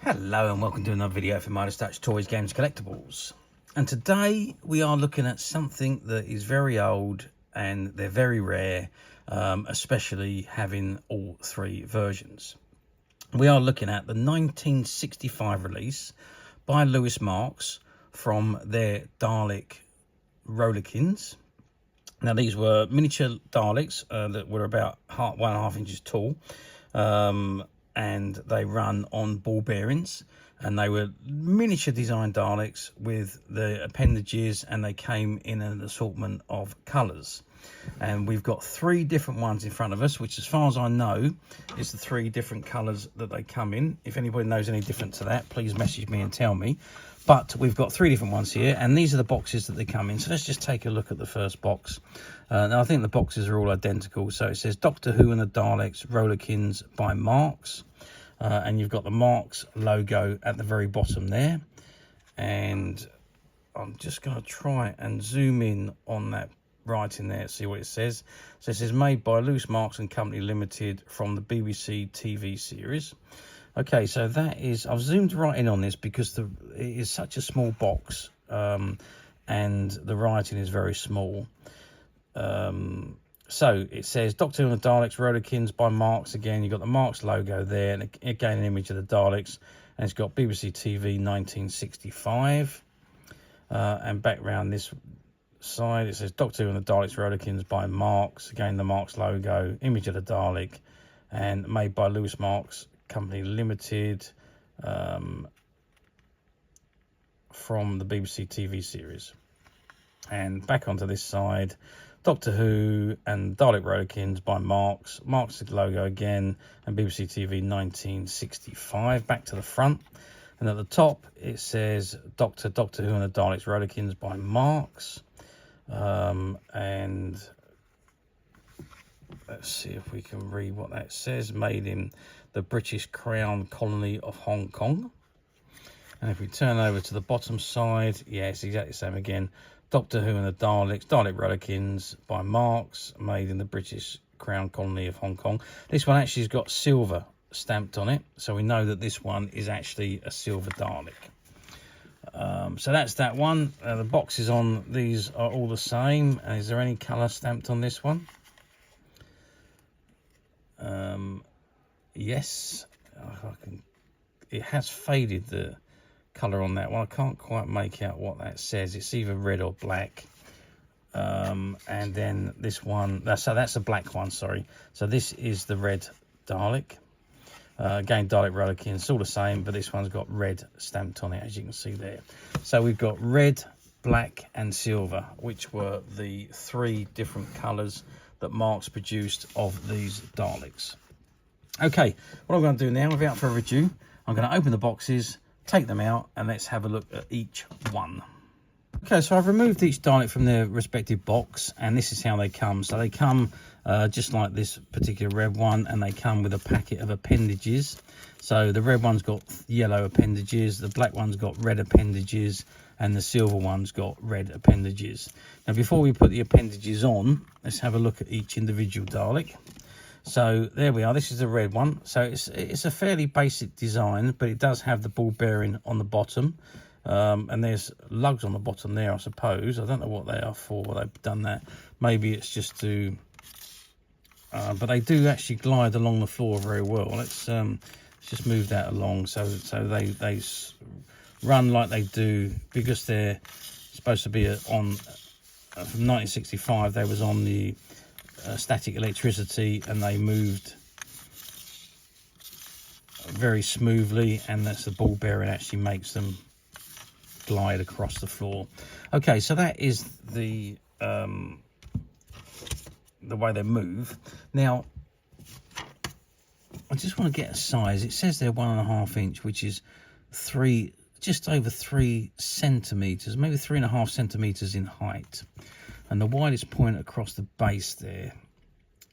Hello and welcome to another video from Midas Touch Toys, Games, Collectibles. And today we are looking at something that is very old and they're very rare, especially having all three versions. We are looking at the 1965 release by Louis Marx from their Dalek Rolykins. Now these were miniature Daleks that were about 1.5 inches tall. And they run on ball bearings, and they were miniature design Daleks with the appendages, and they came in an assortment of colours. And we've got three different ones in front of us, which as far as I know is the three different colours that they come in. If anybody knows any different to that, please message me and tell me. But we've got three different ones here, and these are the boxes that they come in. So let's just take a look at the first box. Now I think the boxes are all identical. So it says Doctor Who and the Daleks Rolykins by Marx. And you've got the Marx logo at the very bottom there. And I'm just going to try and zoom in on that writing there, see what it says. So it says made by Louis Marx and Company Limited from the BBC TV series. Okay, so that is, I've zoomed right in on this because it is such a small box, and the writing is very small. So it says Doctor Who and the Daleks Rolykins by Marx. Again, you've got the Marx logo there, and again an image of the Daleks, and it's got BBC TV 1965. And back round this side it says Doctor Who and the Daleks Rolykins by Marx. Again the Marx logo, image of the Dalek, and made by Louis Marx Company Limited, from the BBC TV series. And back onto this side, Doctor Who and Dalek Rolykins by Marx. Marx's logo again, and BBC TV 1965. Back to the front, and at the top it says Doctor Who and the Daleks Rolykins by Marx. And let's see if we can read what that says. Made in the British Crown Colony of Hong Kong. And if we turn over to the bottom side, yeah, it's exactly the same again. Doctor Who and the Dalek Rolykins by Marx, made in the British Crown Colony of Hong Kong. This one actually has got silver stamped on it, so we know that this one is actually a silver Dalek. So that's that one. The boxes on these are all the same. Is there any colour stamped on this one? Yes, it has faded the colour on that one. I can't quite make out what that says. It's either red or black. And then this one, so that's a black one, sorry. So this is the red Dalek. Again, Dalek Rolykins, it's all the same, but this one's got red stamped on it, as you can see there. So we've got red, black and silver, which were the three different colours that Marx produced of these Daleks. Okay, what I'm going to do now, without further ado, I'm going to open the boxes, take them out, and let's have a look at each one. Okay, so I've removed each Dalek from their respective box, and this is how they come. So they come just like this particular red one, and they come with a packet of appendages. So the red one's got yellow appendages, the black one's got red appendages, and the silver one's got red appendages. Now before we put the appendages on, let's have a look at each individual Dalek. So there we are, this is the red one. So it's a fairly basic design, but it does have the ball bearing on the bottom. And there's lugs on the bottom there, I suppose. I don't know what they are for, they've done that. Maybe it's just to... but they do actually glide along the floor very well. Let's just move that along so they run like they do, because they're supposed to be on... from 1965, they was on the static electricity, and they moved very smoothly, and that's the ball bearing actually makes them glide across the floor. Okay, so that is the way they move. Now I just want to get a size. It says they're 1.5 inch, which is just over 3 centimeters, maybe 3.5 centimeters in height, and the widest point across the base there,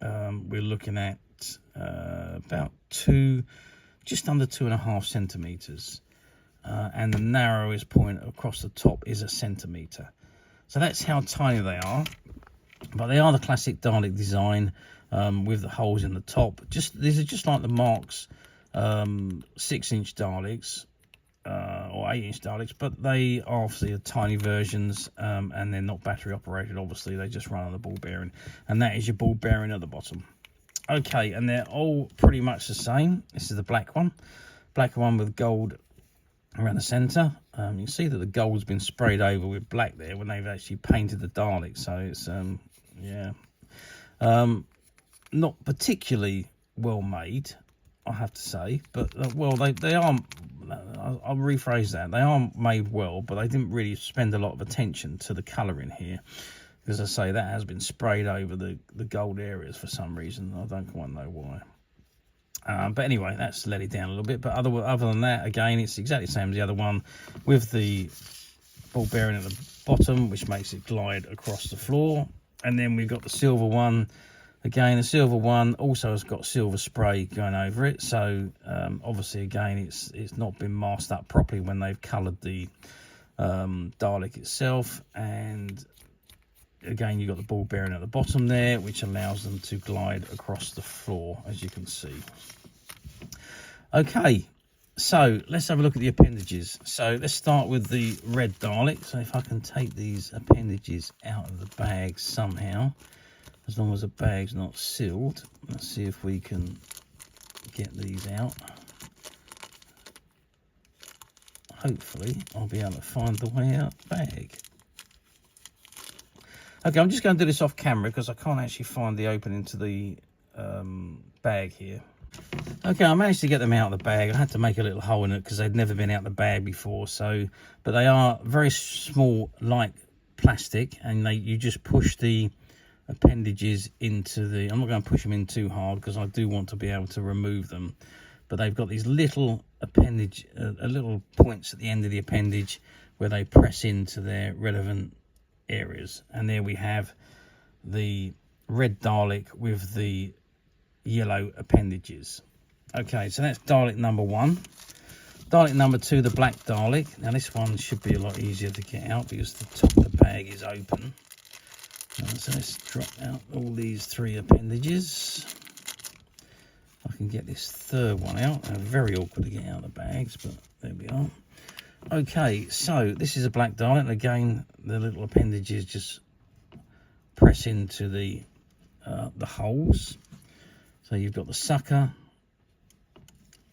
we're looking at about just under 2.5 centimeters. And the narrowest point across the top is 1 centimeter. So that's how tiny they are. But they are the classic Dalek design, with the holes in the top. These are just like the Marx 6-inch Daleks, or 8-inch Daleks, but they are obviously the tiny versions, and they're not battery operated. Obviously, they just run on the ball bearing, and that is your ball bearing at the bottom. Okay, and they're all pretty much the same. This is the black one with gold around the centre. You can see that the gold's been sprayed over with black there when they've actually painted the Dalek. So it's yeah, not particularly well made, I have to say, but well, they are. I'll rephrase that. They are made well, but they didn't really spend a lot of attention to the colouring here. As I say, that has been sprayed over the gold areas for some reason. I don't quite know why. But anyway, that's let it down a little bit. But other than that, again, it's exactly the same as the other one, with the ball bearing at the bottom, which makes it glide across the floor. And then we've got the silver one. Again, the silver one also has got silver spray going over it. So obviously, again, it's not been masked up properly when they've coloured the Dalek itself. And again, you've got the ball bearing at the bottom there, which allows them to glide across the floor, as you can see. Okay, so let's have a look at the appendages. So let's start with the red Dalek. So if I can take these appendages out of the bag somehow, as long as the bag's not sealed. Let's see if we can get these out. Hopefully, I'll be able to find the way out the bag. Okay, I'm just going to do this off camera because I can't actually find the opening to the bag here. Okay, I managed to get them out of the bag. I had to make a little hole in it because they'd never been out of the bag before. So, but they are very small, light plastic, and you just push the appendages into the. I'm not going to push them in too hard because I do want to be able to remove them. But they've got these little appendage, little points at the end of the appendage where they press into their relevant areas. And there we have the red Dalek with the yellow appendages. Okay, so that's Dalek number 1. Dalek number 2, the black Dalek. Now this one should be a lot easier to get out because the top of the bag is open. So let's drop out all these 3 appendages. I can get this third one out. They're very awkward to get out of the bags, but there we are. Okay, so this is a black Dalek, and again, the little appendages just press into the holes. So you've got the sucker,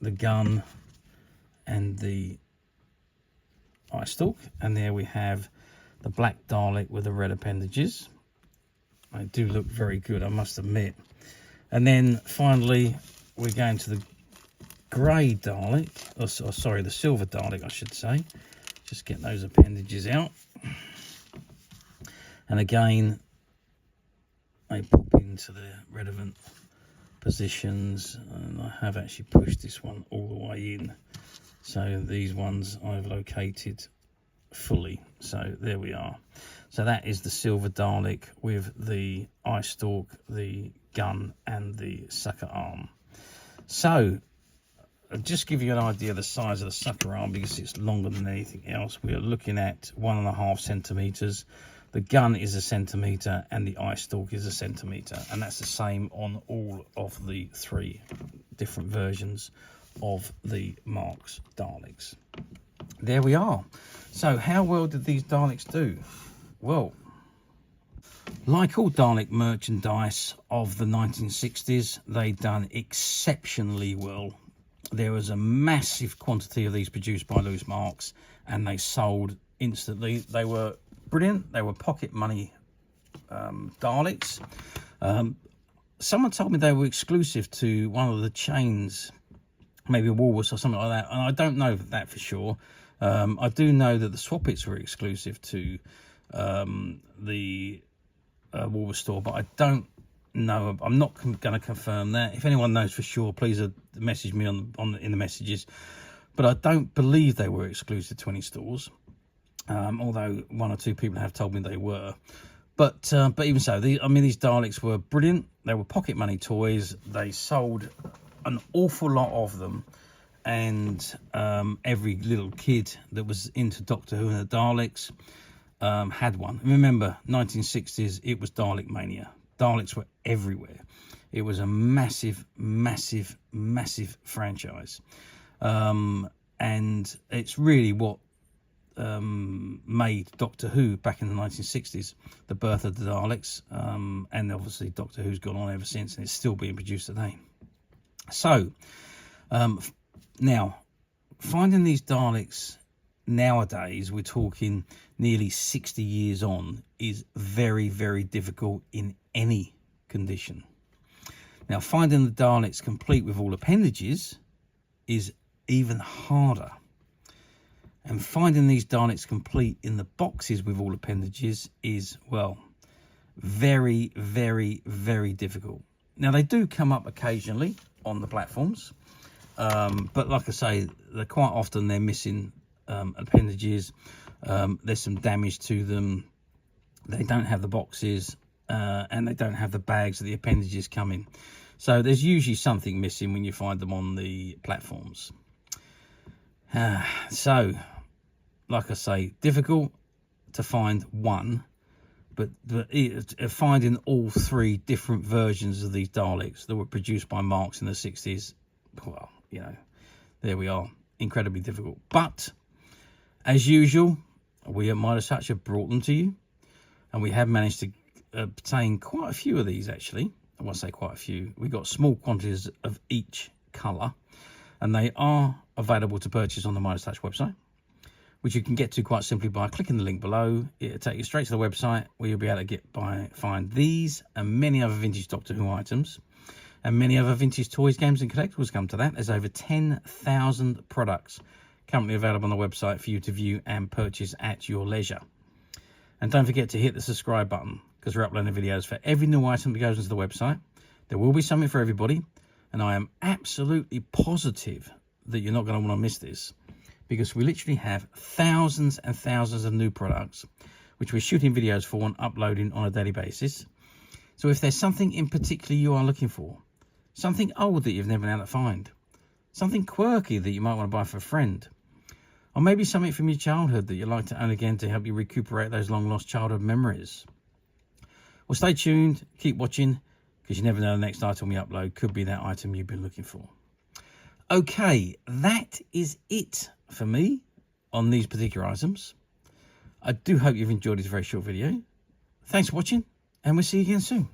the gun, and the eyestalk, and there we have the black Dalek with the red appendages. They do look very good, I must admit. And then finally, we're going to the grey Dalek, or sorry, the silver Dalek, I should say. Just get those appendages out. And again, they pop into the relevant positions. And I have actually pushed this one all the way in. So these ones I've located fully. So there we are. So that is the silver Dalek with the eyestalk, the gun, and the sucker arm. So I'll just give you an idea of the size of the sucker arm because it's longer than anything else. We are looking at 1.5 centimeters. The gun is 1 centimeter and the eyestalk is 1 centimeter, and that's the same on all of the 3 different versions of the Marx Daleks. There we are. So how well did these Daleks do? Well, like all Dalek merchandise of the 1960s, they'd done exceptionally well. There was a massive quantity of these produced by Louis Marx, and they sold instantly. They were brilliant. They were pocket money Daleks. Someone told me they were exclusive to one of the chains, maybe Woolworths or something like that, and I don't know that for sure. I do know that the Swappets were exclusive to the Woolworths store, but I don't know. I'm not going to confirm that. If anyone knows for sure, please message me in the messages. But I don't believe they were exclusive to any stores, although 1 or 2 people have told me they were. But even so, I mean, these Daleks were brilliant. They were pocket money toys. They sold an awful lot of them, and every little kid that was into Doctor Who and the Daleks had one. Remember, 1960s, it was Dalek mania. Daleks were everywhere. It was a massive, massive, massive franchise. And it's really what made Doctor Who back in the 1960s, the birth of the Daleks, and obviously Doctor Who's gone on ever since, and it's still being produced today. So now finding these Daleks nowadays, we're talking nearly 60 years on, is very, very difficult in any condition. Now finding the Daleks complete with all appendages is even harder. And finding these Daleks complete in the boxes with all appendages is, well, very, very, very difficult. Now, they do come up occasionally on the platforms, but like I say, quite often they're missing appendages. There's some damage to them. They don't have the boxes, and they don't have the bags that the appendages come in. So there's usually something missing when you find them on the platforms. So, like I say, difficult to find one, but finding all three different versions of these Daleks that were produced by Marx in the 60s, well, you know, there we are, incredibly difficult. But, as usual, we at Midas Touch have brought them to you, and we have managed to obtain quite a few of these, actually. I want to say quite a few. We got small quantities of each colour, and they are available to purchase on the Midas Touch website, which you can get to quite simply by clicking the link below. It'll take you straight to the website where you'll be able to find these and many other vintage Doctor Who items, and many other vintage toys, games and collectibles. Come to that. There's over 10,000 products currently available on the website for you to view and purchase at your leisure. And don't forget to hit the subscribe button, because we're uploading videos for every new item that goes into the website. There will be something for everybody, and I am absolutely positive that you're not going to want to miss this, because we literally have thousands and thousands of new products which we're shooting videos for and uploading on a daily basis. So if there's something in particular you are looking for, something old that you've never been able to find, something quirky that you might want to buy for a friend, or maybe something from your childhood that you'd like to own again to help you recuperate those long lost childhood memories, well, stay tuned, keep watching, because you never know, the next item we upload could be that item you've been looking for. Okay, that is it for me on these particular items. I do hope you've enjoyed this very short video. Thanks for watching, and we'll see you again soon.